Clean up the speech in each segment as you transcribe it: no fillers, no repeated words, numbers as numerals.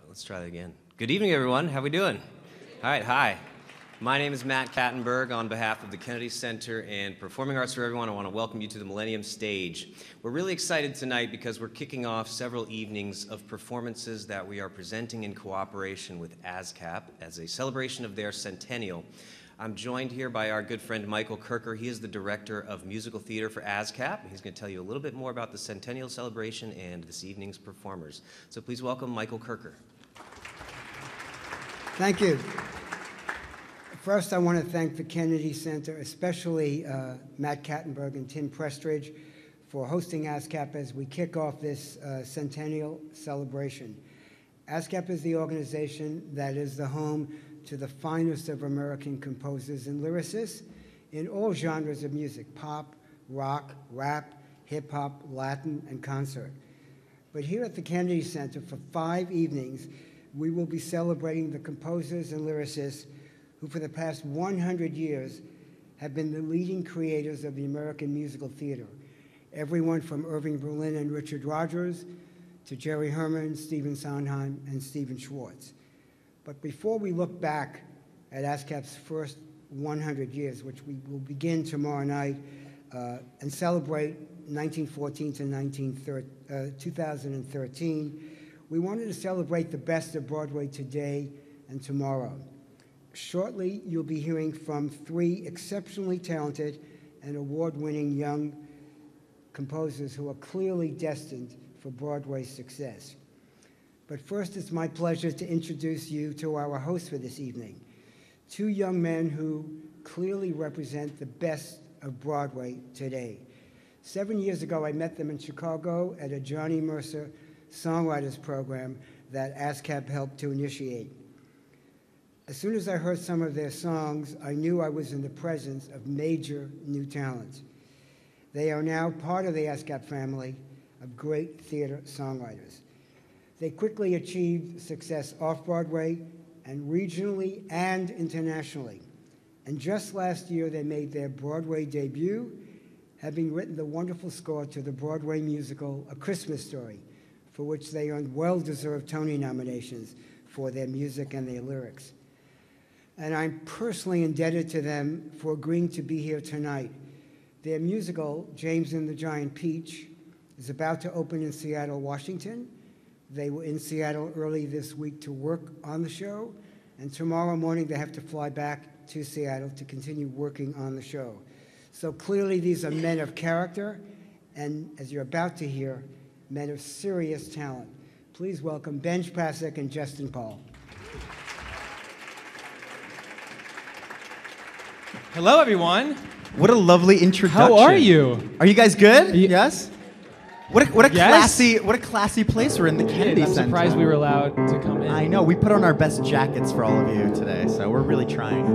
Let's try that again. Good evening, everyone. How we doing? All right, hi. My name is Matt Kattenberg. On behalf of the Kennedy Center and Performing Arts for Everyone, I want to welcome you to the Millennium stage. We're really excited tonight because we're kicking off several evenings of performances that we are presenting in cooperation with ASCAP as a celebration of their centennial. I'm joined here by our good friend Michael Kirker. He is the director of musical theater for ASCAP. He's going to tell you a little bit more about the centennial celebration and this evening's performers. So please welcome Michael Kirker. Thank you. First, I want to thank the Kennedy Center, especially Matt Kattenberg and Tim Prestridge, for hosting ASCAP as we kick off this centennial celebration. ASCAP is the organization that is the home to the finest of American composers and lyricists in all genres of music: pop, rock, rap, hip-hop, Latin, and concert. But here at the Kennedy Center, for 5 evenings, we will be celebrating the composers and lyricists who for the past 100 years have been the leading creators of the American musical theater. Everyone from Irving Berlin and Richard Rodgers to Jerry Herman, Stephen Sondheim, and Stephen Schwartz. But before we look back at ASCAP's first 100 years, which we will begin tomorrow night, and celebrate 1914 to 2013, we wanted to celebrate the best of Broadway today and tomorrow. Shortly, you'll be hearing from 3 exceptionally talented and award-winning young composers who are clearly destined for Broadway's success. But first, it's my pleasure to introduce you to our hosts for this evening, 2 young men who clearly represent the best of Broadway today. 7 years ago, I met them in Chicago at a Johnny Mercer songwriters program that ASCAP helped to initiate. As soon as I heard some of their songs, I knew I was in the presence of major new talent. They are now part of the ASCAP family of great theater songwriters. They quickly achieved success off-Broadway and regionally and internationally. And just last year, they made their Broadway debut, having written the wonderful score to the Broadway musical A Christmas Story, for which they earned well-deserved Tony nominations for their music and their lyrics. And I'm personally indebted to them for agreeing to be here tonight. Their musical, James and the Giant Peach, is about to open in Seattle, Washington. They were in Seattle early this week to work on the show, and tomorrow morning they have to fly back to Seattle to continue working on the show. So clearly these are men of character, and as you're about to hear, men of serious talent. Please welcome Benj, Pasek, and Justin Paul. Hello, everyone. What a lovely introduction. How are you? Are you guys good? Yes? What a Yes? classy place we're in, the Kennedy I'm Center. surprised we were allowed to come in. I know, we put on our best jackets for all of you today, so we're really trying.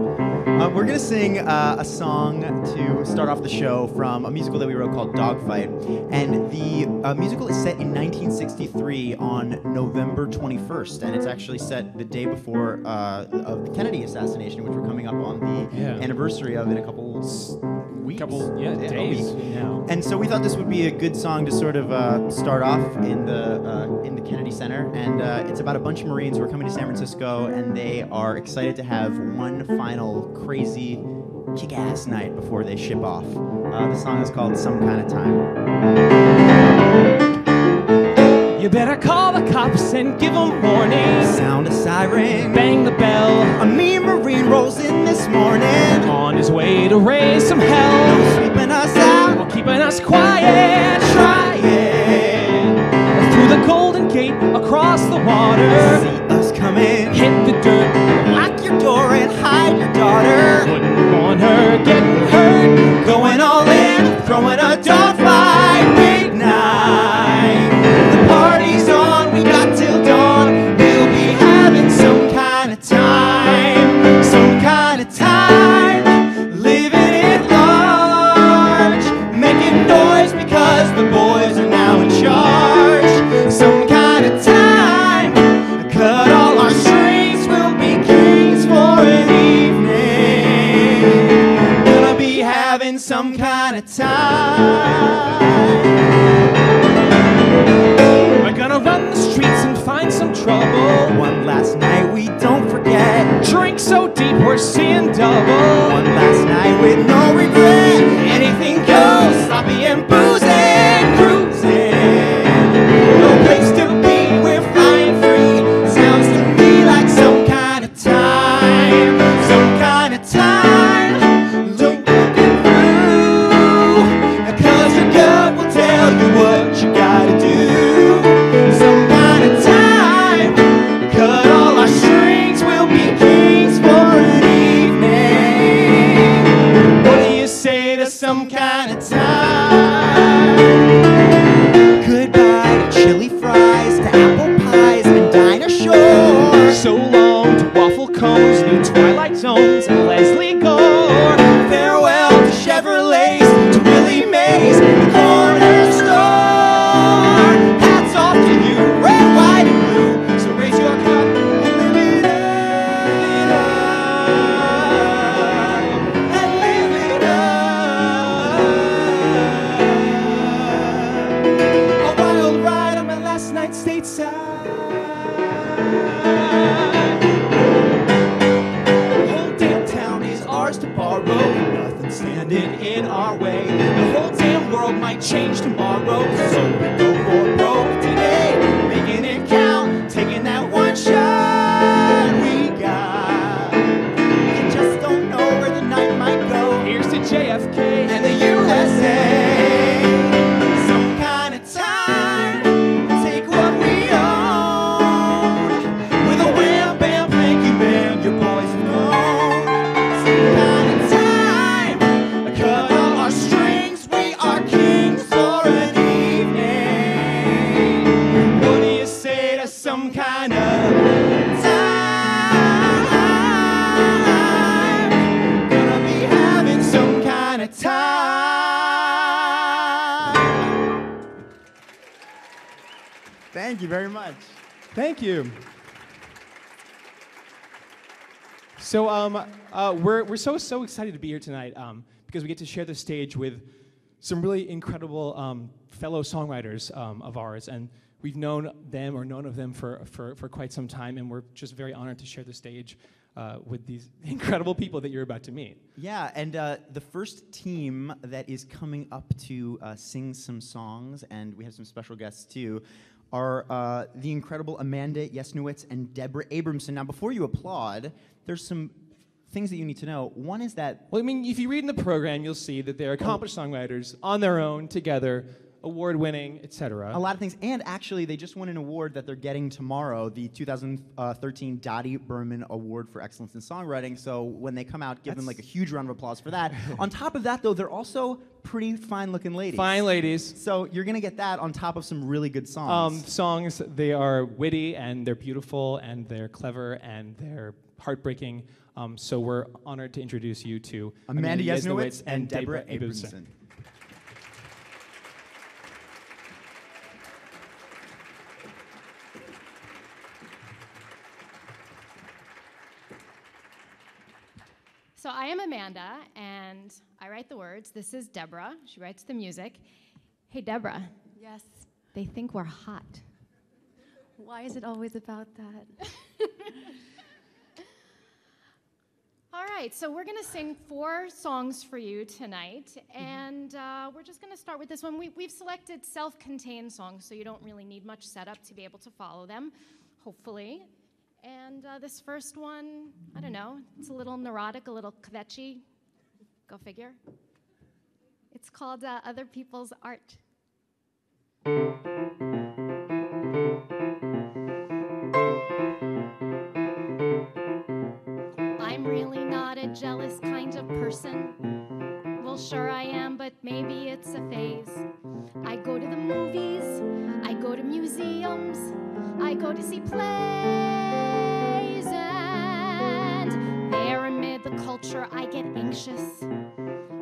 We're going to sing a song to start off the show from a musical that we wrote called Dogfight. And the musical is set in 1963 on November 21st, and it's actually set the day before of the Kennedy assassination, which we're coming up on the anniversary of in a couple weeks. Days now. And so we thought this would be a good song to sort of start off in the Kennedy Center. And it's about a bunch of Marines who are coming to San Francisco, and they are excited to have one final crazy, kick-ass night before they ship off. The song is called Some Kind of Time. You better call the cops and give them warning. Sound a siren, Bang the bell. a mean Marine rolls in this morning. On his way to raise some hell. No sweeping us out, Or keeping us quiet. trying. Through the Golden Gate, across the water. See us coming, Hit the dirt. lock your door and hide your daughter. Wouldn't want her getting hurt. Going all in, throwing a dogfight, big night. The party's on, we got till dawn. We'll be having some kind of time, some kind of time. Living it large, making noise because the boys are now in charge. Some kind of time, cut all our strings, we'll be kings for an evening. Gonna be having some kind of time. We're gonna run the streets and find some trouble. bubble. One last night we don't forget. Drink so deep we're seeing double. One last night with no regret. Anything goes, sloppy and boozing, cruising. No place to be, we're flying free. Sounds to me like some kind of time. Some kind of time. Looking through. 'Cause your gut will tell you what you gotta do. Some kind of time. Cut all our strings, we'll be kings for an evening. What do you say to some kind of time? Goodbye to chili fries, to apple pies and diner shore. So long to waffle cones, new Twilight Zones, and Leslie Gore. Farewell to Chevrolets, to Willie Mays, the corner store. Hats off to you, red, white, and blue. So raise your cup and live it up. And live it up. A wild ride on my last night stateside. The whole damn town is ours to borrow. Nothing standing in our way. The whole damn world might change tomorrow. So we go for broke today. Making it count. Taking that one shot we got. You just don't know where the night might go. Here's to JFK And the USA. Some kind of time. Take what we own. With a wham bam thank you ma'am, your boys know. Some kind of time. Cut all our strings, we are kings for an evening. What do you say to some kind of time? Gonna be having some kind of time. Thank you very much. Thank you. So we're so excited to be here tonight because we get to share the stage with some really incredible fellow songwriters of ours, and we've known them or known of them for quite some time, and we're just very honored to share the stage with these incredible people that you're about to meet. Yeah, and the first team that is coming up to sing some songs, and we have some special guests too, are the incredible Amanda Yesnowitz and Deborah Abramson. Now, before you applaud, there's some things that you need to know. One is that... Well, I mean, if you read in the program, you'll see that they're accomplished songwriters on their own, together, award-winning, etc. A lot of things, and actually, they just won an award that they're getting tomorrow, the 2013 Dottie Berman Award for Excellence in Songwriting. So when they come out, give them like a huge round of applause for that. On top of that, though, they're also pretty fine-looking ladies. Fine ladies. So you're gonna get that on top of some really good songs. They are witty, and they're beautiful, and they're clever, and they're heartbreaking. So we're honored to introduce you to Amanda Yesnowitz and Deborah Abramson. So I am Amanda, and I write the words. This is Deborah. She writes the music. Hey, Deborah. Yes. They think we're hot. Why is it always about that? All right, so we're going to sing 4 songs for you tonight, and we're just going to start with this one. We've selected self-contained songs, so you don't really need much setup to be able to follow them, hopefully. And this first one, I don't know, it's a little neurotic, a little kvetchy. Go figure. It's called Other People's Art. I'm really not a jealous kind of person. Well, sure I am, but maybe it's a phase. I go to the movies, I go to museums, I go to see plays, and there amid the culture I get anxious.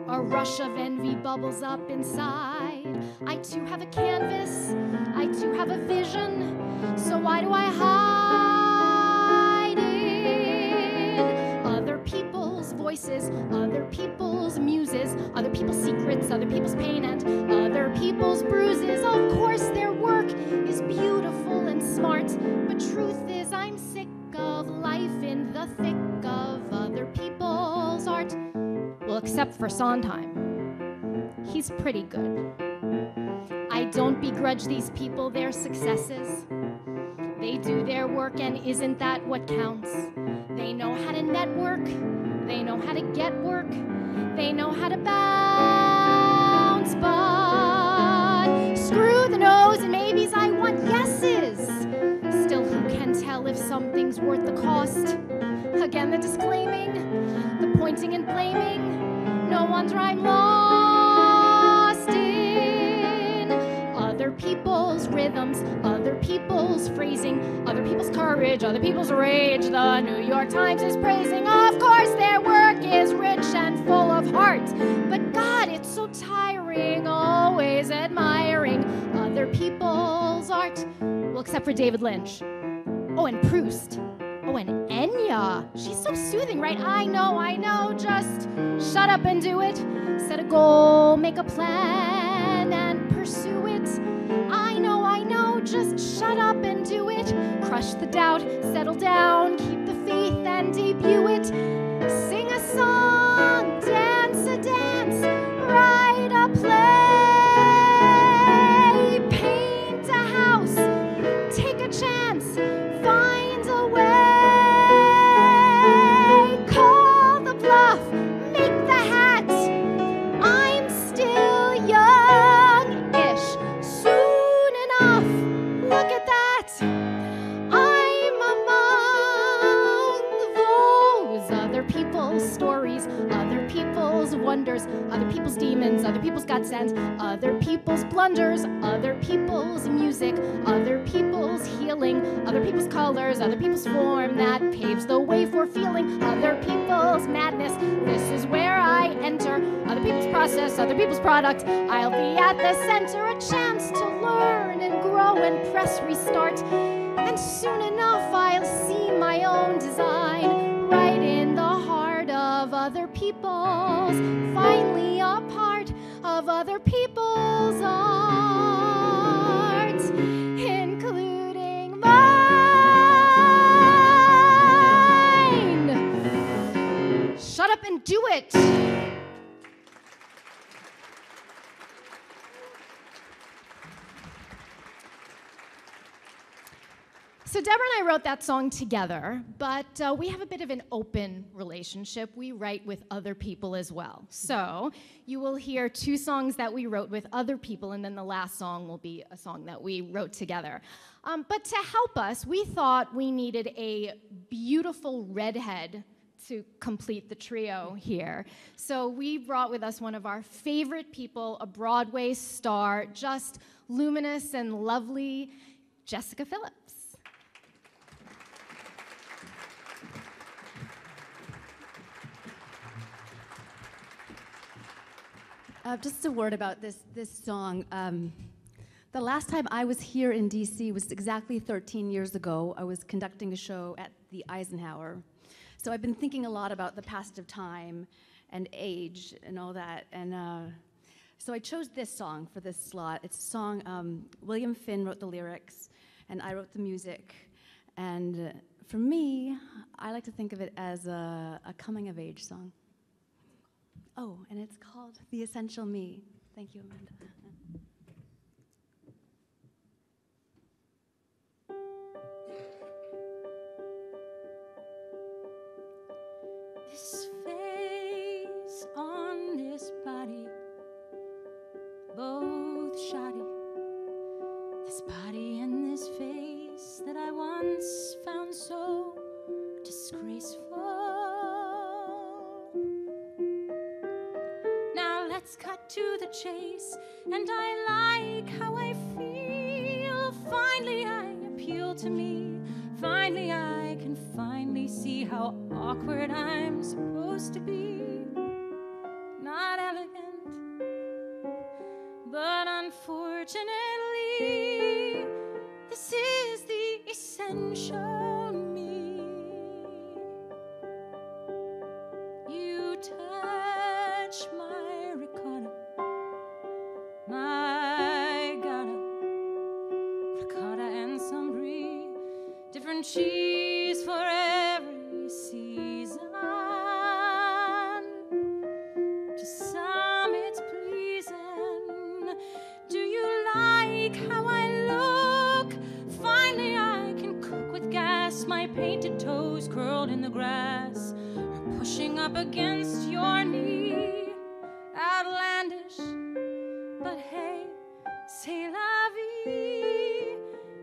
A rush of envy bubbles up inside. I too have a canvas, I too have a vision, so why do I hide in other people's voices, other people's muses, other people's secrets, other people's pain, and other people's bruises? Of course their work is beautiful and smart, but truth the thick of other people's art. Well, except for Sondheim. He's pretty good. I don't begrudge these people their successes. They do their work, and isn't that what counts? They know how to network. They know how to get work. They know how to bounce. But screw the no's and maybes, I want yeses. Still, who can tell if something's worth the cost? Again, the disclaiming, the pointing and blaming. No wonder I'm lost in other people's rhythms, other people's phrasing, other people's courage, other people's rage. The New York Times is praising. Of course, their work is rich and full of heart. But God, it's so tiring, always admiring other people's art. Well, except for David Lynch. Oh, and Proust. Oh, and Enya. She's so soothing, right? I know. Just shut up and do it. Set a goal, make a plan, and pursue it. I know. Just shut up and do it. Crush the doubt, settle down, keep the faith, and debut it. Sing a song, dance a dance, write a play, paint a house, take a chance, find a way, call the bluff, make the hat. I'm still young-ish, soon enough, look at that. I'm among those other people's stories, other people's wonders, other people's demons, other people's godsends, other people's blunders, other people's music, other people's healing, other people's colors, other people's form that paves the way for feeling, other people's madness. This is where I enter, other people's process, other people's product. I'll be at the center, a chance to learn and grow and press restart. And soon enough I'll see my own design right in the heart of other people's, finally a part of other people's art, including mine. Shut up and do it. So Deborah and I wrote that song together, but we have a bit of an open relationship. We write with other people as well. So you will hear two songs that we wrote with other people, and then the last song will be a song that we wrote together. But to help us, we thought we needed a beautiful redhead to complete the trio here. So we brought with us one of our favorite people, a Broadway star, just luminous and lovely, Jessica Phillips. Just a word about this song. The last time I was here in DC was exactly 13 years ago. I was conducting a show at the Eisenhower. So I've been thinking a lot about the passage of time and age and all that. And so I chose this song for this slot. It's a song, William Finn wrote the lyrics, and I wrote the music. And for me, I like to think of it as a coming-of-age song. Oh, and it's called The Essential Me. Thank you, Amanda. This face on this body, both shoddy. This body and this face that I once found so disgraceful. Now let's cut to the chase, and I like how I feel. Finally I appeal to me. Finally I can finally see how awkward I'm supposed to be. Not elegant, but unfortunately, this is the essential me. You touch my ricotta, my ricotta and some brie, different cheese for every season. To some it's pleasing. Do you like how I look? Finally I can cook with gas. My painted toes curled in the grass are pushing up against your knee. Outlandish, but hey, c'est la vie.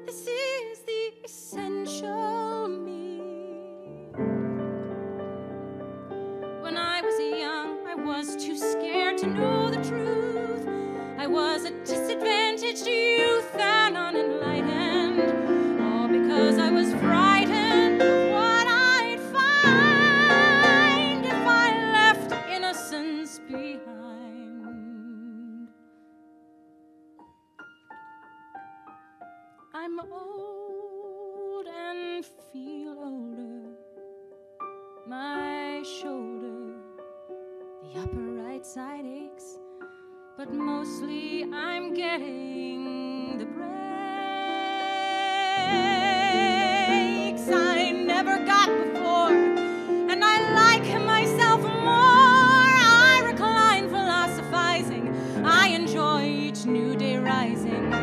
This is the essential me. When I was young, I was too scared to know the truth. I was a disadvantaged youth and unenlightened, all because I was frightened of what I'd find if I left innocence behind. I'm old and feel older. My shoulder, the upper right side aches, but mostly I'm getting the breaks I never got before, and I like myself more. I recline philosophizing, I enjoy each new day rising,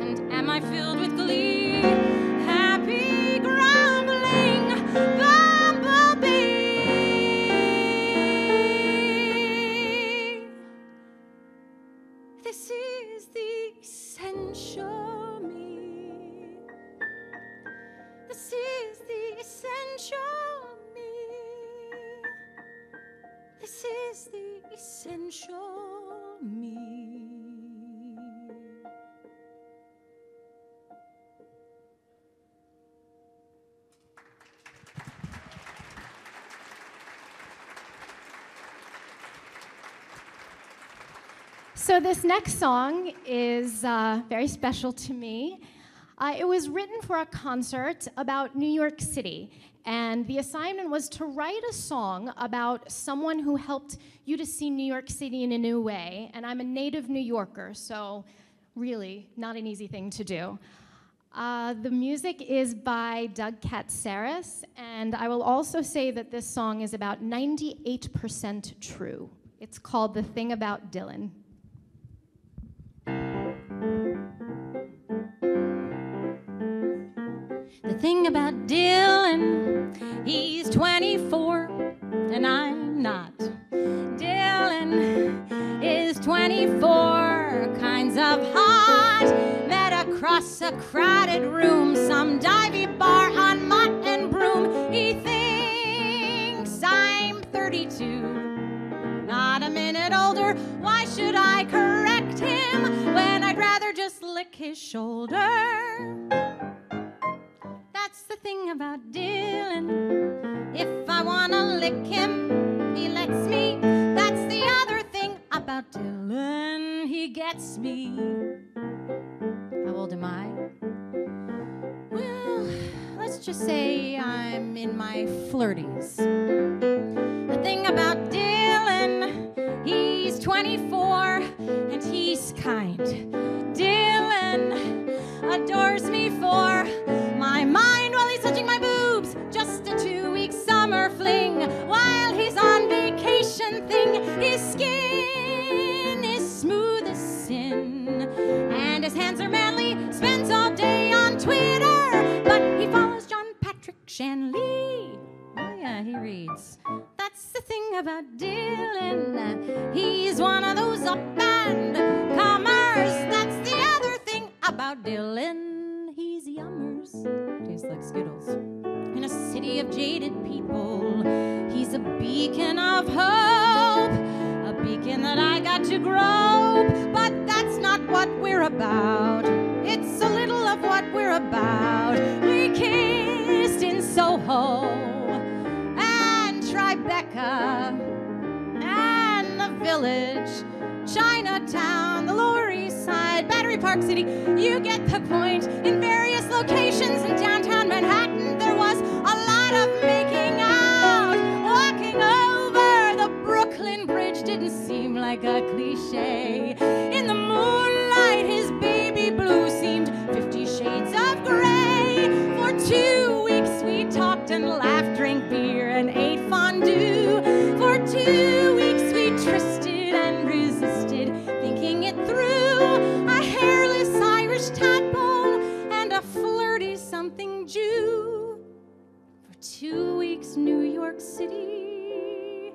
and am I filled with glee? Happy grumbling bumblebee. This is the essential me. This is the essential me. This is the essential me. So this next song is very special to me. It was written for a concert about New York City, and the assignment was to write a song about someone who helped you to see New York City in a new way. And I'm a native New Yorker, so really not an easy thing to do. The music is by Doug Katsaris, and I will also say that this song is about 98% true. It's called The Thing About Dylan. The thing about Dylan, he's 24 and I'm not. Dylan is 24 kinds of hot. Met across a crowded room, some divey bar on Mott and Broom. He thinks I'm 32, not a minute older. Why should I correct him when I'd rather just lick his shoulder? That's the thing about Dylan. If I wanna lick him, he lets me. That's the other thing about Dylan. He gets me. How old am I? Well, let's just say I'm in my 30s. The thing about Dylan, he's 24 and he's kind. Dylan adores me for my mind while he's touching my boobs. Just a 2-week summer fling while he's on vacation thing. His skin is smooth as sin and his hands are manly. Spends all day on Twitter, but he follows John Patrick Shanley. Oh yeah, he reads. That's the thing about Dylan. He's one of those up and comers. That's the other thing about Dylan. He's yummers. Tastes like Skittles. In a city of jaded people, he's a beacon of hope. A beacon that I got to grope. But that's not what we're about. It's a little of what we're about. We kissed in Soho and Tribeca and the Village, Chinatown, the Lower East Side, Battery Park City. You get the point. In various locations in downtown Manhattan, there was a lot of making out. Walking over the Brooklyn Bridge didn't seem like a cliche. In the moonlight, his baby blue seemed 50 shades of gray. For 2 weeks we talked and laughed, drank beer. 2 weeks New York City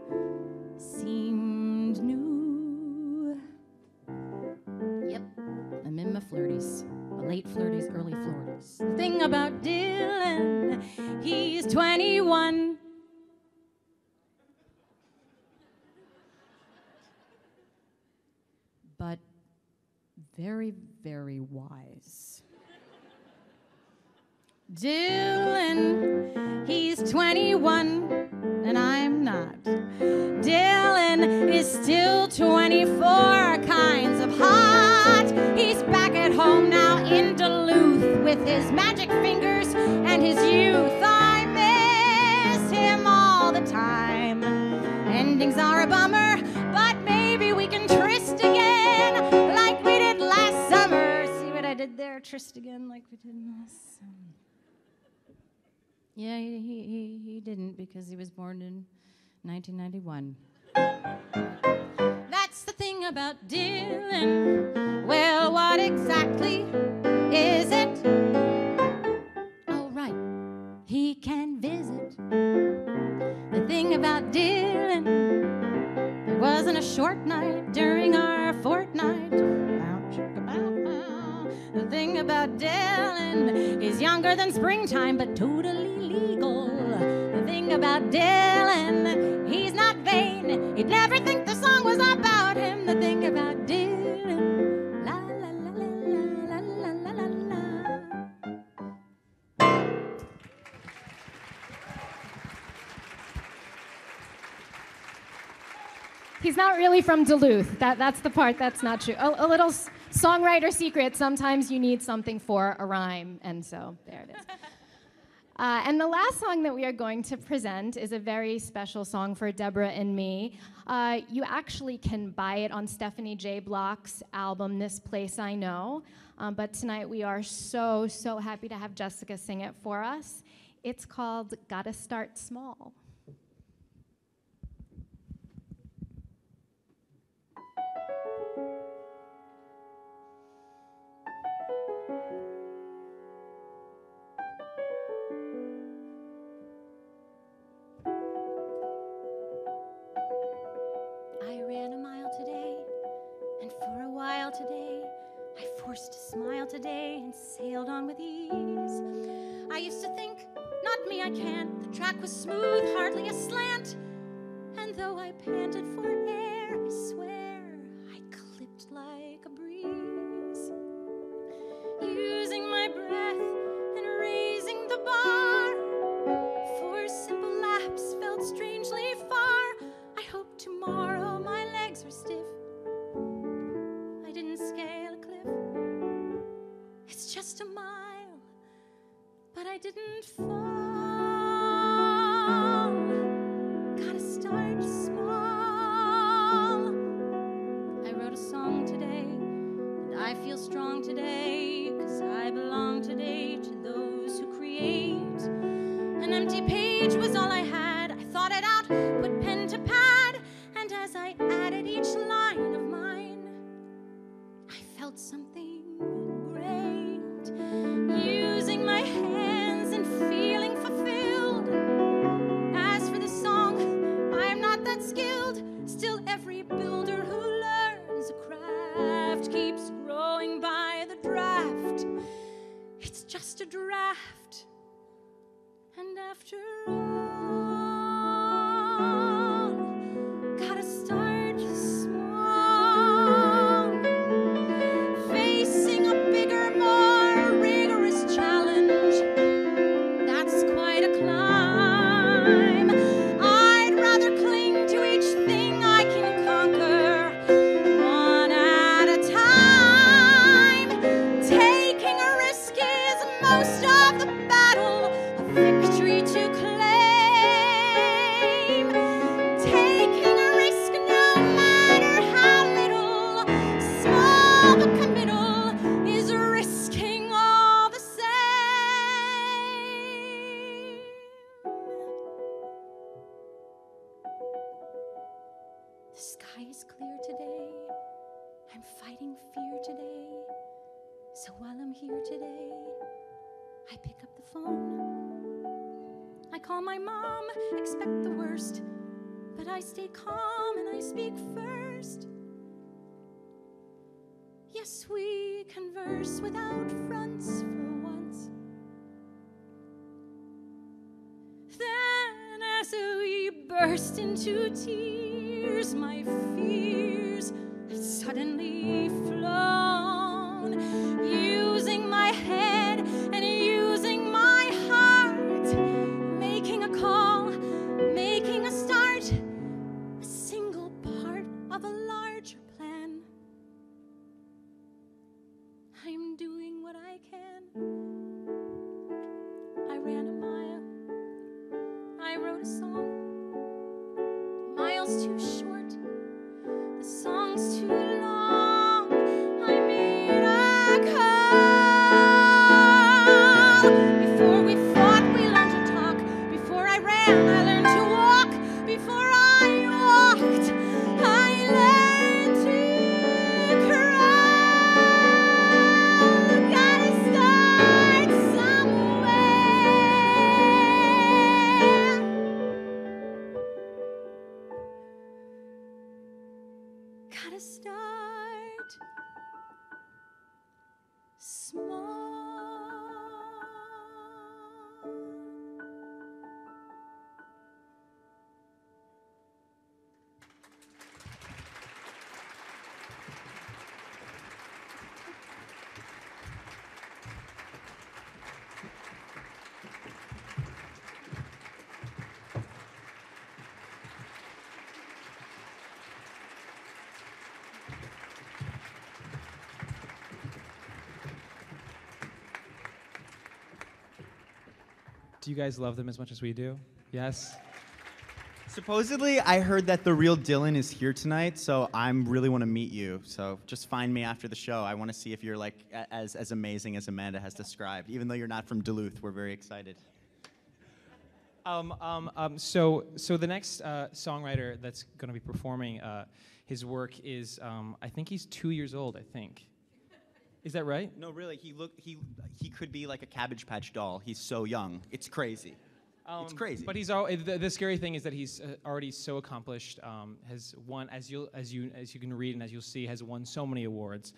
seemed new. Yep, I'm in my flirties, my late flirties, early flirties. The thing about Dylan, he's 21. But very, very wise. Dylan, he's 21, and I'm not. Dylan is still 24 kinds of hot. He's back at home now in Duluth with his magic fingers and his youth. I miss him all the time. Endings are a bummer, but maybe we can tryst again like we did last summer. See what I did there? Tryst again like we did last summer. Yeah, he didn't because he was born in 1991. That's the thing about Dylan. Well, what exactly is it? Oh, right, he can visit. The thing about Dylan, it wasn't a short night during our fortnight. The thing about Dylan is younger than springtime, but totally legal. The thing about Dylan, he's not vain. He'd never think the song was about him. The thing about Dylan, la la la la la la la la la. He's not really from Duluth. That's the part that's not true. A little songwriter secret, sometimes you need something for a rhyme, and so there it is. And the last song that we are going to present is a very special song for Deborah and me. You actually can buy it on Stephanie J. Block's album, This Place I Know, but tonight we are so, so happy to have Jessica sing it for us. It's called Gotta Start Small. Today, I forced a smile today and sailed on with ease. I used to think, not me, I can't. The track was smooth, hardly a slant. And though I panted for air, I swear I clipped like a breeze. Using my breath and raising the bar, 4 simple laps felt strangely far. I hope tomorrow my legs are stiff. Scale a cliff. It's just a mile, but I didn't fall. Gotta start small. I wrote a song today, and I feel strong today, 'cause I belong today to those who create. An empty page was all I had. I thought it out, put pen to pad, and as I added each line of mine, felt something great, using my hands and feeling fulfilled. As for the song, I am not that skilled. Still, every builder who learns a craft keeps growing by the draft. It's just a draft, and after all, gotta start small. Facing a bigger, more rigorous challenge, that's quite a climb. I'd rather cling to each thing I can conquer, one at a time. Taking a risk is most of the battle, a victory to claim. Taking a risk no matter how little, small but committal, is risking all the same. The sky is clear today. I'm fighting fear today. So while I'm here today, I pick up the phone. I I call my mom, expect the worst, but I stay calm and I speak first. Yes, we converse without fronts for once. Then as we burst into tears, my fears had suddenly flown, using my head and using my heart, making a call, making a start, a single part of a larger plan. I'm doing what I can. I ran a mile. I wrote a song. Miles too short. The song's too long. I made a call. Before we fought, we learned to talk. Before I ran, I learned to walk. Before I walked, I learned to crawl. Gotta start somewhere. Gotta start small. Do you guys love them as much as we do? Yes? Supposedly, I heard that the real Dylan is here tonight, so I really want to meet you. So just find me after the show. I want to see if you're like as amazing as Amanda has described. Even though you're not from Duluth, we're very excited. So the next songwriter that's going to be performing his work is, I think he's 2 years old, I think. Is that right? No, really, he could be like a Cabbage Patch doll. He's so young. It's crazy. It's crazy. But he's the scary thing is that he's already so accomplished. Has won, as you can read and as you'll see, has won so many awards.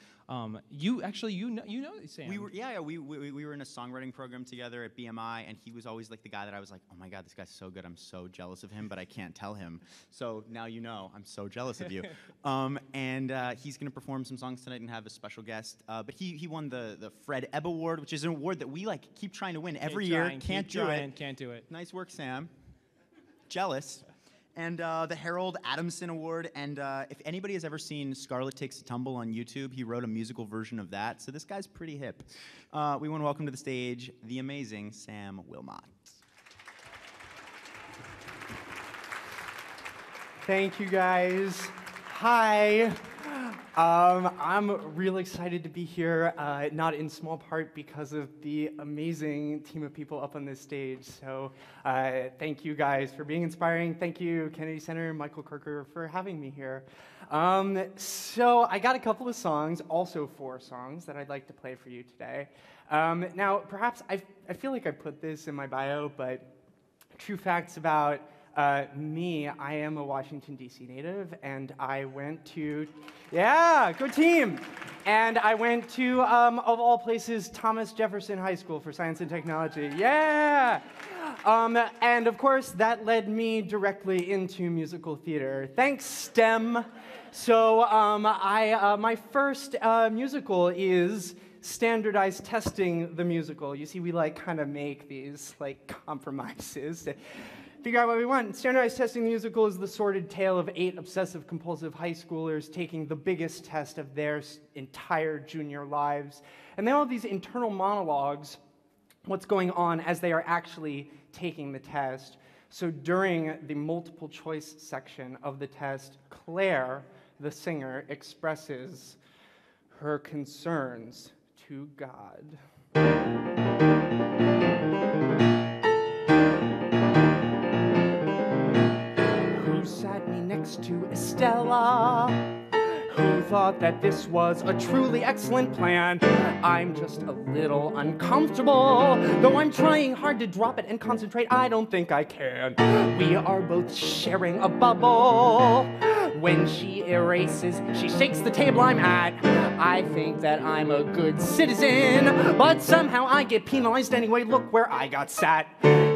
You know Sam. We were we were in a songwriting program together at BMI, and he was always like the guy that I was like, oh my God, this guy's so good. I'm so jealous of him, but I can't tell him. So now you know, I'm so jealous of you. And he's going to perform some songs tonight and have a special guest. But he won the Fred Ebb Award, which is an award that we like keep trying to win every year. Can't do it. Nice work, Sam. Jealous. And the Harold Adamson Award. And if anybody has ever seen Scarlet Takes a Tumble on YouTube, he wrote a musical version of that. So this guy's pretty hip. We want to welcome to the stage the amazing Sam Willmott. Thank you, guys. Hi. I'm real excited to be here, not in small part because of the amazing team of people up on this stage. So thank you guys for being inspiring. Thank you, Kennedy Center, Michael Kirker, for having me here. So I got a couple of songs, also 4 songs, that I'd like to play for you today. Now, perhaps I feel like I put this in my bio, but true facts about me, I am a Washington, D.C. native, and I went to, yeah, good team. And I went to, of all places, Thomas Jefferson High School for Science and Technology. Yeah! And of course, that led me directly into musical theater. Thanks, STEM. So my first musical is Standardized Testing the Musical. You see, we kind of make these compromises to figure out what we want. Standardized Testing the Musical is the sordid tale of 8 obsessive-compulsive high schoolers taking the biggest test of their entire junior lives. And they all have these internal monologues, what's going on as they are actually taking the test. So during the multiple choice section of the test, Claire, the singer, expresses her concerns to God. Who sat me next to Estella? Who thought that this was a truly excellent plan. I'm just a little uncomfortable. Though I'm trying hard to drop it and concentrate, I don't think I can. We are both sharing a bubble. When she erases, she shakes the table I'm at. I think that I'm a good citizen, but somehow I get penalized anyway. Look where I got sat.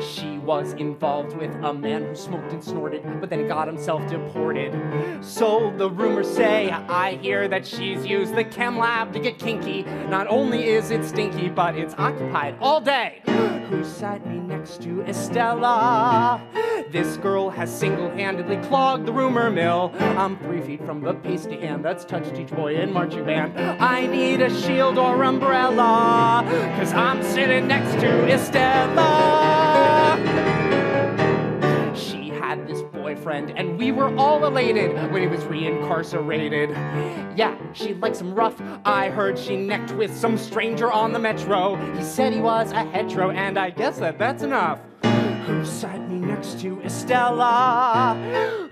She was involved with a man who smoked and snorted, but then he got himself deported. So the rumors say, I hear that she's used the chem lab to get kinky. Not only is it stinky, but it's occupied all day. Who sat me next to Estella? This girl has single-handedly clogged the rumor mill. I'm 3 feet from the pasty hand that's touched each boy in marching band. I need a shield or umbrella, 'cause I'm sitting next to Estella. She had this boyfriend, and we were all elated when he was reincarcerated. Yeah, she likes him rough. I heard she necked with some stranger on the metro. He said he was a hetero, and I guess that's enough. Who sat me next to Estella?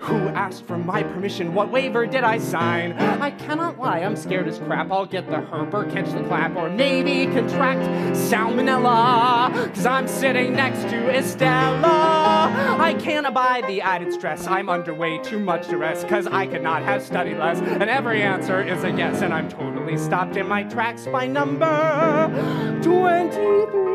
Who asked for my permission? What waiver did I sign? I cannot lie, I'm scared as crap. I'll get the herp or catch the clap or maybe contract salmonella, 'cause I'm sitting next to Estella. I can't abide the added stress. I'm under way too much duress, 'cause I could not have studied less. And every answer is a yes, and I'm totally stopped in my tracks by number 23.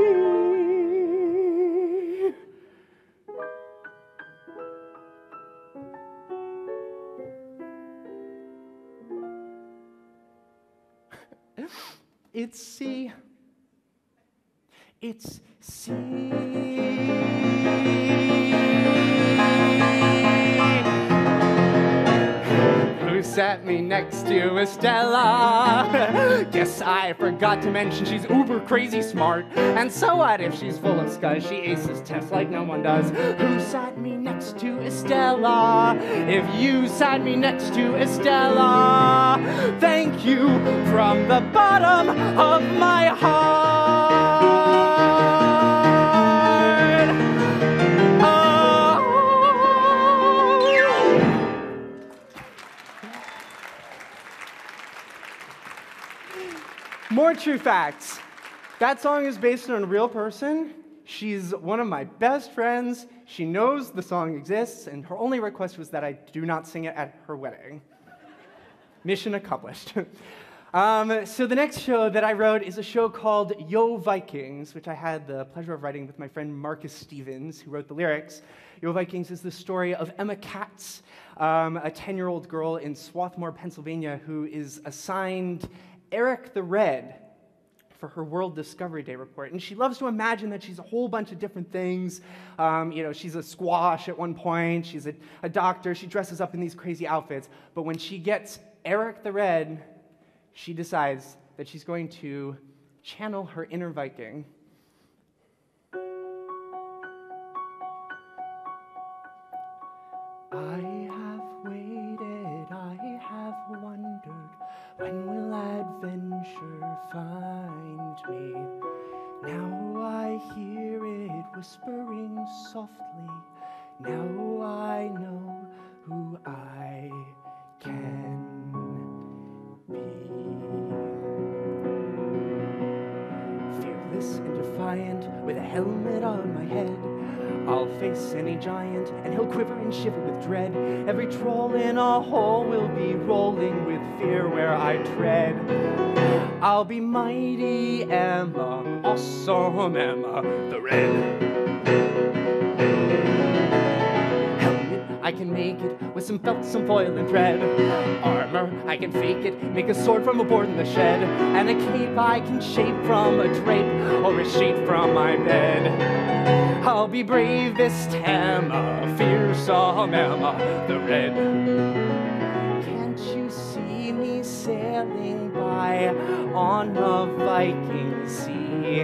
It's C. It's C. Who sat me next to Estella? Guess I forgot to mention she's uber crazy smart. And so what if she's full of scuzz? She aces tests like no one does. Who sat me next to Estella? If you sat me next to Estella, thank you from the bottom of my heart. More true facts. That song is based on a real person. She's one of my best friends. She knows the song exists, and her only request was that I do not sing it at her wedding. Mission accomplished. So the next show that I wrote is a show called Yo Vikings, which I had the pleasure of writing with my friend Marcus Stevens, who wrote the lyrics. Yo Vikings is the story of Emma Katz, a 10-year-old girl in Swarthmore, Pennsylvania, who is assigned Eric the Red for her World Discovery Day report. And she loves to imagine that she's a whole bunch of different things. She's a squash at one point. She's a doctor. She dresses up in these crazy outfits. But when she gets Eric the Red, she decides that she's going to channel her inner Viking. I have waited, I have wondered, when will adventure find me? Now I hear it whispering softly. Now I know who I can be. Fearless and defiant, with a helmet on my head, I'll face any giant, and he'll quiver and shiver with dread. Every troll in a hole will be rolling with fear where I tread. I'll be mighty Emma, awesome Emma, the Red. Helmet, I can make it with some felt, some foil and thread. Armor, I can fake it, make a sword from aboard in the shed. And a cape I can shape from a drape, or a sheet from my bed. I'll be bravest Emma, fearsome Emma, the Red. Can't you see me sailing by on a Viking sea?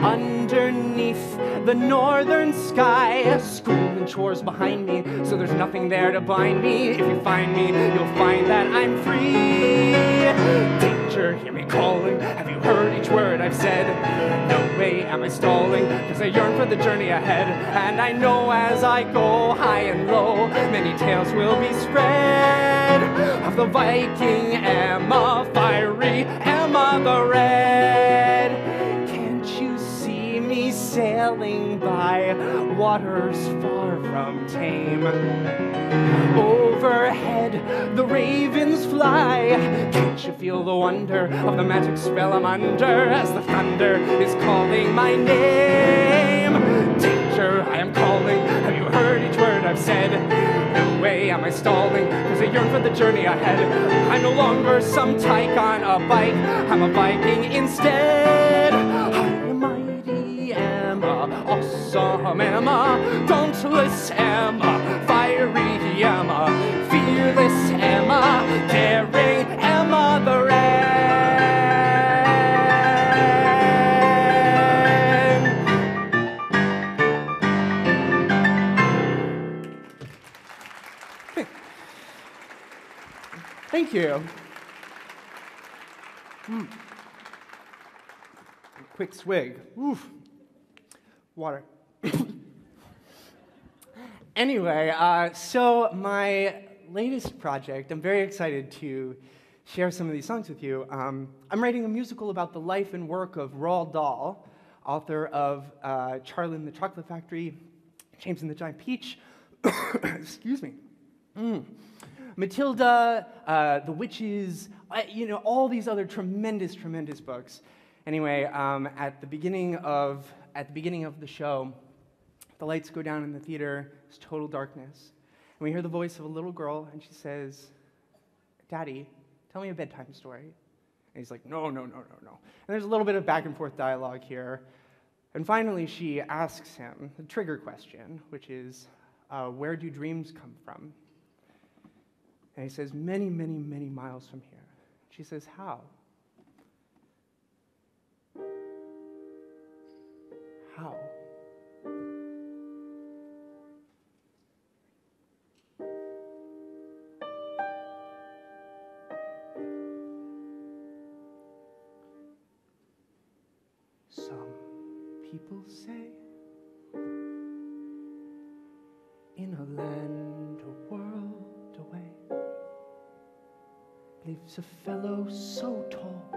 Underneath the northern sky, school and chores behind me, so there's nothing there to bind me. If you find me, you'll find that I'm free. Take Danger, hear me calling. Have you heard each word I've said? No way am I stalling, cause I yearn for the journey ahead. And I know as I go high and low, many tales will be spread of the Viking Emma, fiery Emma the Red. Can't you see me sailing by waters far from tame? Overhead, the ravens fly. Can't you feel the wonder of the magic spell I'm under as the thunder is calling my name? Danger, I am calling. Have you heard each word I've said? No way am I stalling, cause I yearn for the journey ahead. I'm no longer some tyke on a bike, I'm a Viking instead. I'm a mighty Emma, awesome Emma, dauntless Emma, fiery Emma, fearless Emma, daring Emma the Red. Thank you. Quick swig. Oof. Water. Anyway, so my latest project, I'm very excited to share some of these songs with you. I'm writing a musical about the life and work of Roald Dahl, author of Charlie and the Chocolate Factory, James and the Giant Peach, excuse me, Matilda, The Witches, all these other tremendous, tremendous books. Anyway, at the beginning of the show, the lights go down in the theater, it's total darkness. And we hear the voice of a little girl, and she says, "Daddy, tell me a bedtime story." And he's like, no. And there's a little bit of back and forth dialogue here. And finally, she asks him the trigger question, which is, where do dreams come from? And he says, many, many, many miles from here. She says, how? How? Some people say, in a land a world away, lives a fellow so tall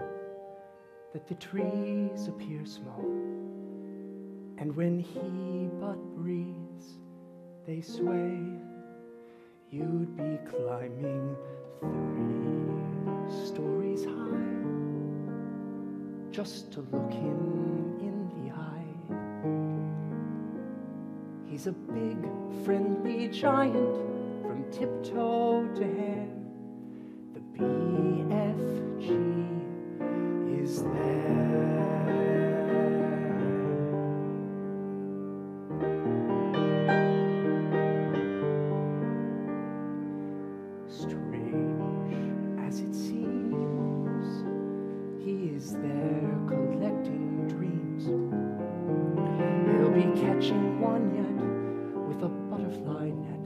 that the trees appear small, and when he but breathes, they sway. You'd be climbing 3 stories high just to look him in the eye. He's a big, friendly giant from tiptoe to hair. The BFG is there. Strange as it seems, he is there collecting dreams. He'll be catching one yet with a butterfly net,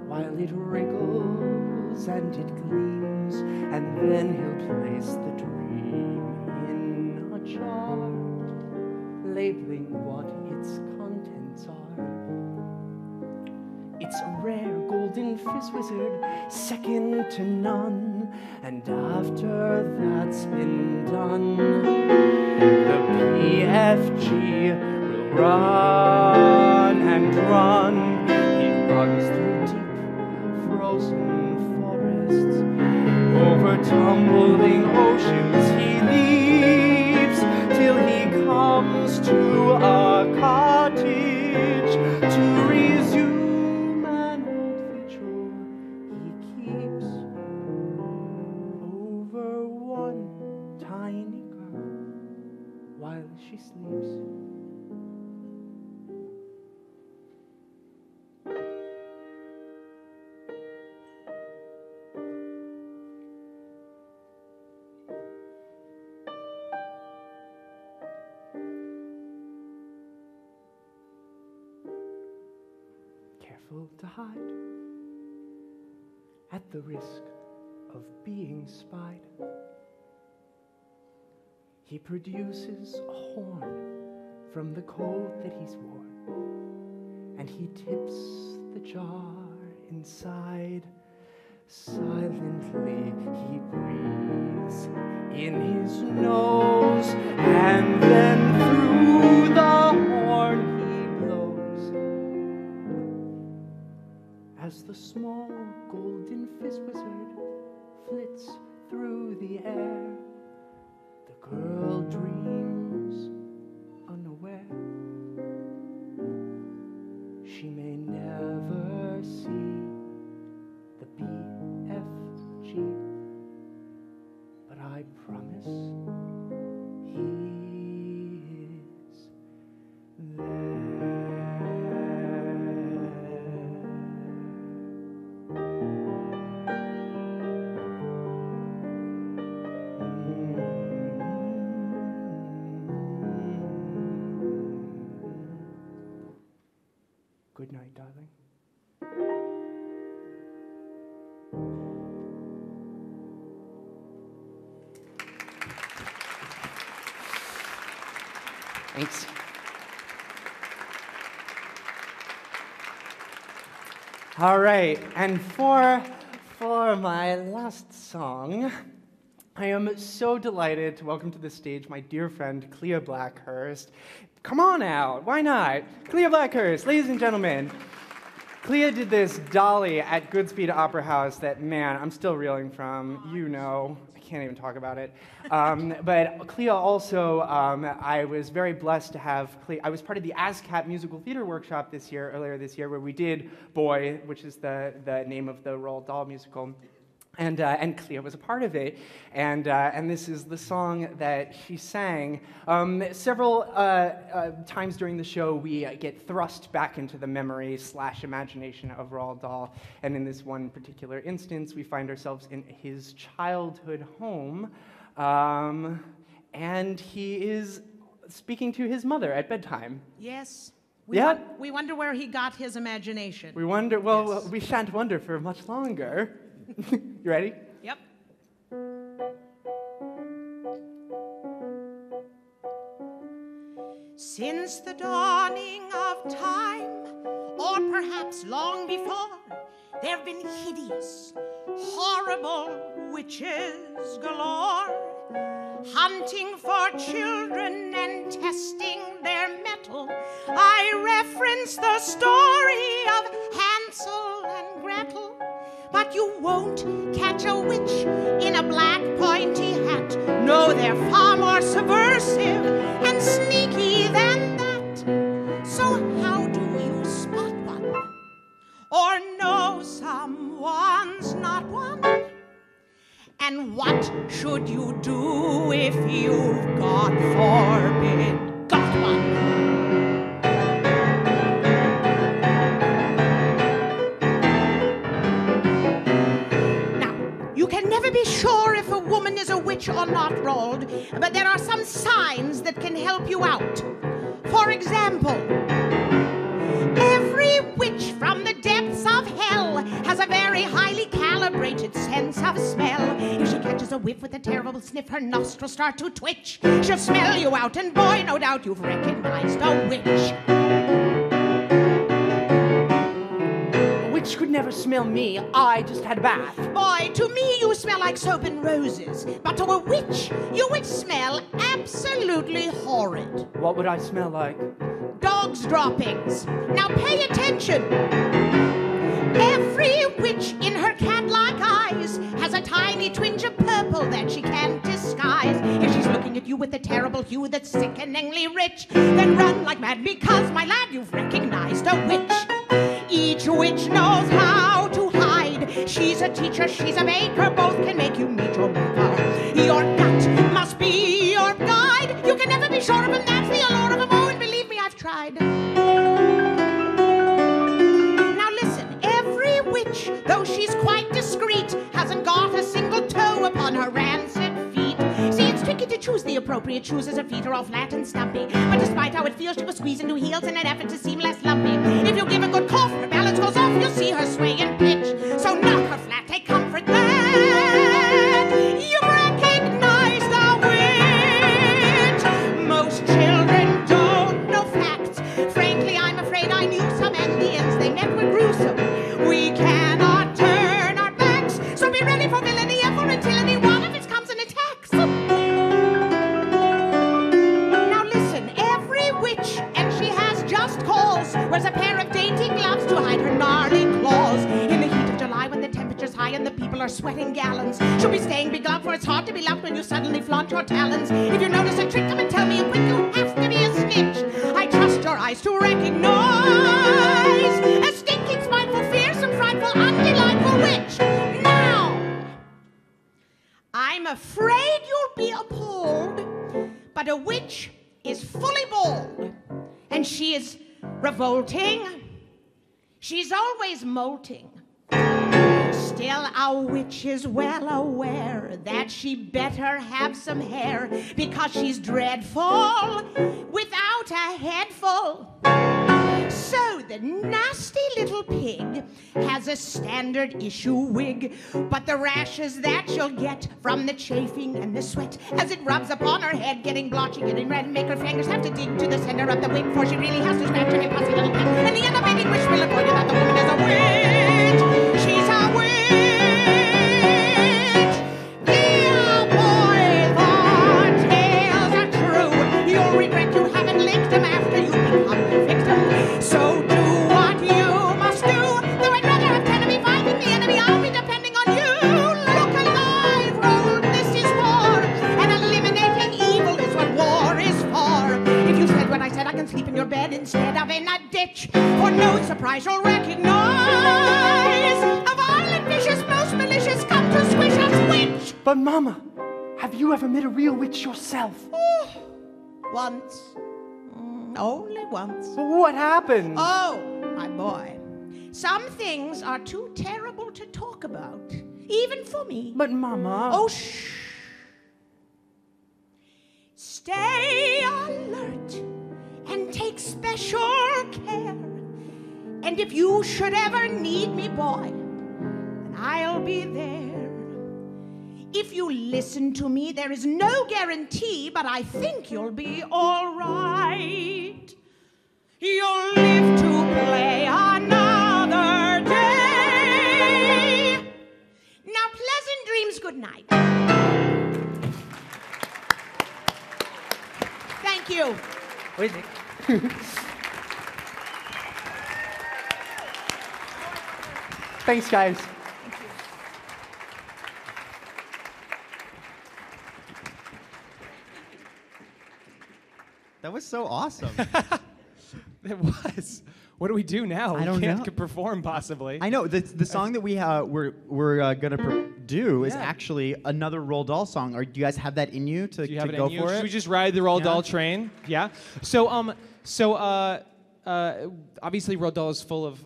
while it wriggles and it gleams, and then he'll place the dream in a jar, labeling what its contents are. It's a rare golden fizz wizard, second to none, and after that's been done, the PFG will run and run. He runs through deep, frozen forests, over tumbling oceans he leaps, till he comes to a cottage to resume an old vigil he keeps over one tiny girl while she sleeps. Careful to hide, at the risk of being spied. He produces a horn from the coat that he's worn, and he tips the jar inside. Silently he breathes in his nose, and then through the horn he blows. As the small golden fist wizard flits through the air, the girl dreams unaware. She may never see the BFG, but I promise he is there. Good night, darling. Thanks. All right, and for my last song, I am so delighted to welcome to the stage my dear friend Cleo Blackhurst. Come on out, why not? Cleo Blackhurst, ladies and gentlemen. Cleo did this dolly at Goodspeed Opera House that, man, I'm still reeling from. You know, I can't even talk about it. But Cleo also, I was very blessed to have Cleo. I was part of the ASCAP musical theater workshop earlier this year, where we did Boy, which is the name of the Roald Dahl musical. And Cleo was a part of it, and this is the song that she sang. Several times during the show, we get thrust back into the memory/imagination of Roald Dahl, and in this one particular instance, we find ourselves in his childhood home, and he is speaking to his mother at bedtime. Yes. We wonder where he got his imagination. We wonder, well, Yes. we shan't wonder for much longer. You ready? Yep. Since the dawning of time, or perhaps long before, there have been hideous, horrible witches galore, hunting for children and testing their mettle. I reference the story of Hansel and Gretel. But you won't catch a witch in a black pointy hat. No, they're far more subversive and sneaky than that. So how do you spot one? Or know someone's not one? And what should you do if you've, God forbid, got one? You can never be sure if a woman is a witch or not, Roald, but there are some signs that can help you out. For example, every witch from the depths of hell has a very highly calibrated sense of smell. If she catches a whiff with a terrible sniff, her nostrils start to twitch. She'll smell you out, and boy, no doubt you've recognized a witch. Witch could never smell me. I just had a bath. Boy, to me you smell like soap and roses. But to a witch, you would smell absolutely horrid. What would I smell like? Dog's droppings. Now pay attention. Every witch in her cat-like eyes has a tiny twinge of purple that she can't disguise. If she's looking at you with a terrible hue that's sickeningly rich, then run like mad because, my lad, you've recognized a witch. Each witch knows how to hide. She's a teacher, she's a maker, both can make you meet your maker. Your gut must be your guide. You can never be sure of him, that's the allure of him. Oh, and believe me, I've tried. Now listen, every witch, though she's quite discreet, hasn't got a single toe upon her rancid feet. See, it's tricky to choose the appropriate shoes as her feet are all flat and stumpy. But despite how it feels, she will squeeze into heels in an effort to seem less lumpy. If you give a good cough, her balance goes off, you'll see her sway and pitch. So knock her flat, take comfort that you've recognized the witch. come, and the ends they met were gruesome. We cannot turn our backs, so be ready for villainy ever until any one of it comes and attacks. Now listen, every witch, and she has just cause, wears a pair of dainty gloves to hide her gnarly claws. In the heat of July, when the temperature's high and the people are sweating gallons, she'll be staying begloved, for it's hard to be loved when you suddenly flaunt your talons. If you notice a trick, come and tell me quick, you have to be a snitch. I trust your eyes to recognize a stinking, spiteful, fearsome, frightful, undelightful witch. Now, I'm afraid you'll be appalled, but a witch is fully bald, and she is revolting. She's always molting. Still, a witch is well aware that she better have some hair, because she's dreadful without a head full. So the nasty little pig has a standard issue wig, but the rashes that she'll get from the chafing and the sweat as it rubs upon her head, getting blotchy, getting red, and make her fingers have to dig to the center of the wig, for she really has to scratch her pussy little pig. And the elevated wish will inform you that the woman is a witch. She's a witch. Dear boy, the tales are true. You'll regret you haven't licked them after you become the victim. So do what you must do. Though I'd rather have 10 of me fighting the enemy, I'll be depending on you. Look alive, road, this is war, and eliminating evil is what war is for. If you said what I said, I can sleep in your bed instead of in a ditch. For no surprise, you'll recognize a violent, vicious, most malicious, come to squish us witch. But Mama, have you ever met a real witch yourself? Oh, once. Only once. What happened? Oh, my boy. Some things are too terrible to talk about, even for me. But Mama... Oh, shh. Stay alert and take special care. And if you should ever need me, boy, then I'll be there. If you listen to me, there is no guarantee, but I think you'll be all right. You'll live to play another day. Now, pleasant dreams, good night. Thank you. Wait. Thanks, guys. That was so awesome. It was. What do we do now? I don't We can't know. perform, possibly. I know the song that we're gonna do is actually another Roald Dahl song. Do you guys have that in you to Do you have it go in you? for Should it? we just ride the Roald Yeah. Dahl train? Yeah. Obviously, Roald Dahl is full of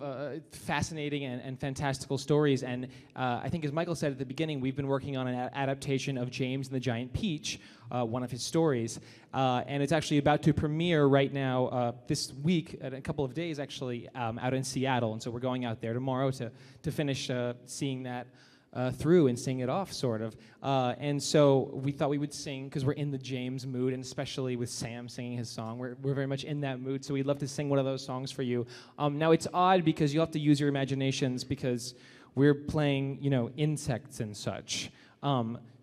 fascinating and fantastical stories, and I think, as Michael said at the beginning, we've been working on an adaptation of James and the Giant Peach, one of his stories, and it's actually about to premiere right now this week, in a couple of days, actually, out in Seattle, and so we're going out there tomorrow to finish seeing that through and sing it off, sort of. And so we thought we would sing, because we're in the James mood, and especially with Sam singing his song, we're very much in that mood, so we'd love to sing one of those songs for you. Now, it's odd because you'll have to use your imaginations, because we're playing, insects and such.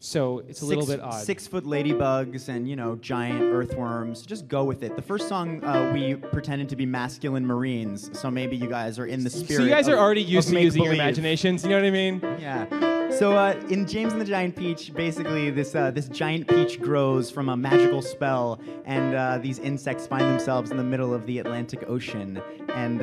So it's a little bit odd. 6-foot ladybugs and, giant earthworms. Just go with it. The first song, we pretended to be masculine marines, so maybe you guys are in the spirit. So you guys are already of used to using your make-believe. imaginations, you know what I mean? Yeah. So in James and the Giant Peach, basically this giant peach grows from a magical spell, and these insects find themselves in the middle of the Atlantic Ocean, and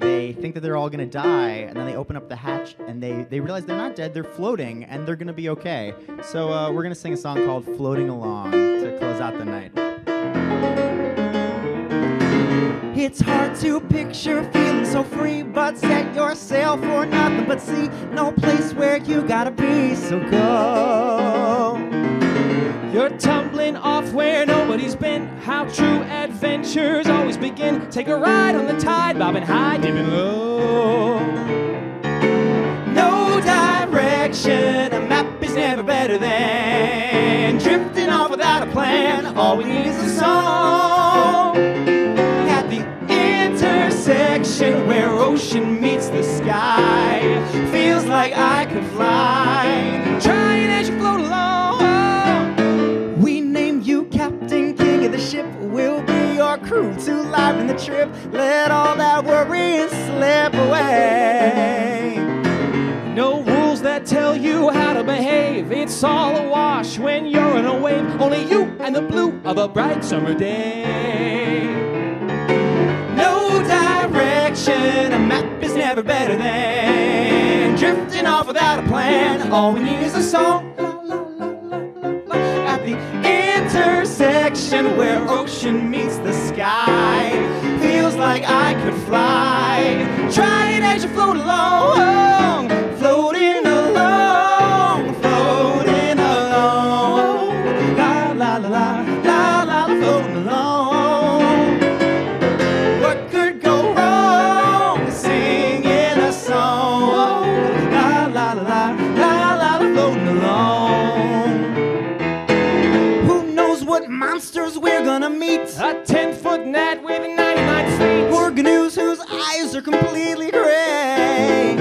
they think that they're all gonna die, and then they open up the hatch, and they realize they're not dead, they're floating, and they're gonna be okay. So we're gonna sing a song called "Floating Along" to close out the night. It's hard to picture feeling so free, but set yourself for nothing but see. No place where you gotta be, so go. You're tumbling off where nobody's been. How true adventures always begin. Take a ride on the tide, bobbing high, dipping low. No direction, a map is never better than drifting off without a plan. All we need is a song at the intersection section where ocean meets the sky. Feels like I could fly. Trying as you float along. We name you Captain King of the ship. We'll be your crew to liven the trip. Let all that worry slip away. No rules that tell you how to behave. It's all a wash when you're in a wave. Only you and the blue of a bright summer day. No direction, a map is never better than drifting off without a plan. All we need is a song. La, la, la, la, la, la. At the intersection where ocean meets the sky. Feels like I could fly. Try it as you float along. Floating along, floating along. La la la la, la la la, floating along. What could go wrong? Singing a song. La la la la, la la la, floating along. Who knows what monsters we're gonna meet? A 10-foot gnat with 99 feet. Or canoes whose eyes are completely gray.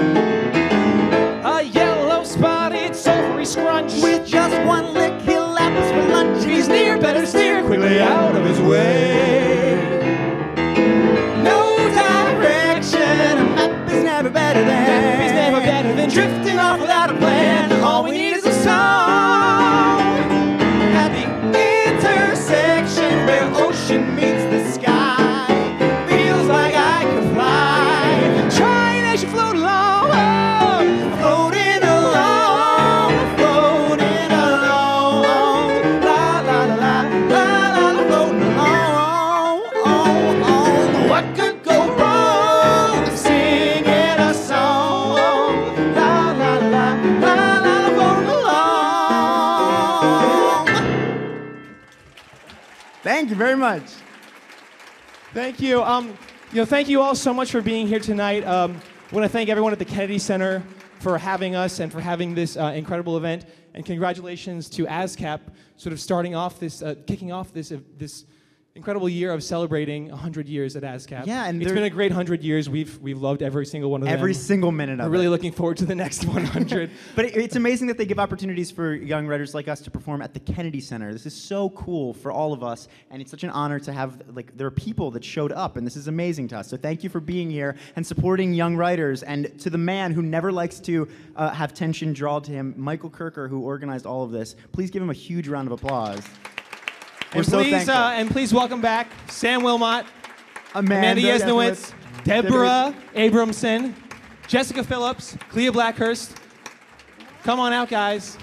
A yellow spotted sulfury scrunch. With just one lick he'll lap us for lunch. If he's near, better steer quickly out of his way. No direction, a map is never better than drifting off without a plan. All we need is a song. At the intersection where ocean meets the sky. Feels like I could fly. Trying as you float along. Floating along, floating along. La la la la, la la la, floating along. Oh, oh. What could go wrong? Singing a song. La la la, la la la, floating along. Thank you very much. Thank you. Thank you all so much for being here tonight. I want to thank everyone at the Kennedy Center for having us and for having this incredible event. And congratulations to ASCAP, sort of starting off this, kicking off this incredible year of celebrating 100 years at ASCAP. Yeah, and it's been a great 100 years. We've loved every single one of them. Every single minute of it. We're really looking forward to the next 100. But it's amazing that they give opportunities for young writers like us to perform at the Kennedy Center. This is so cool for all of us, and it's such an honor to have, there are people that showed up, and this is amazing to us. So thank you for being here and supporting young writers. And to the man who never likes to have tension drawn to him, Michael Kirker, who organized all of this, please give him a huge round of applause. We're so thankful. And please welcome back Sam Willmott, Amanda Yesnowitz, Deborah Abramson, Jessica Phillips, Cleo Blackhurst. Come on out, guys.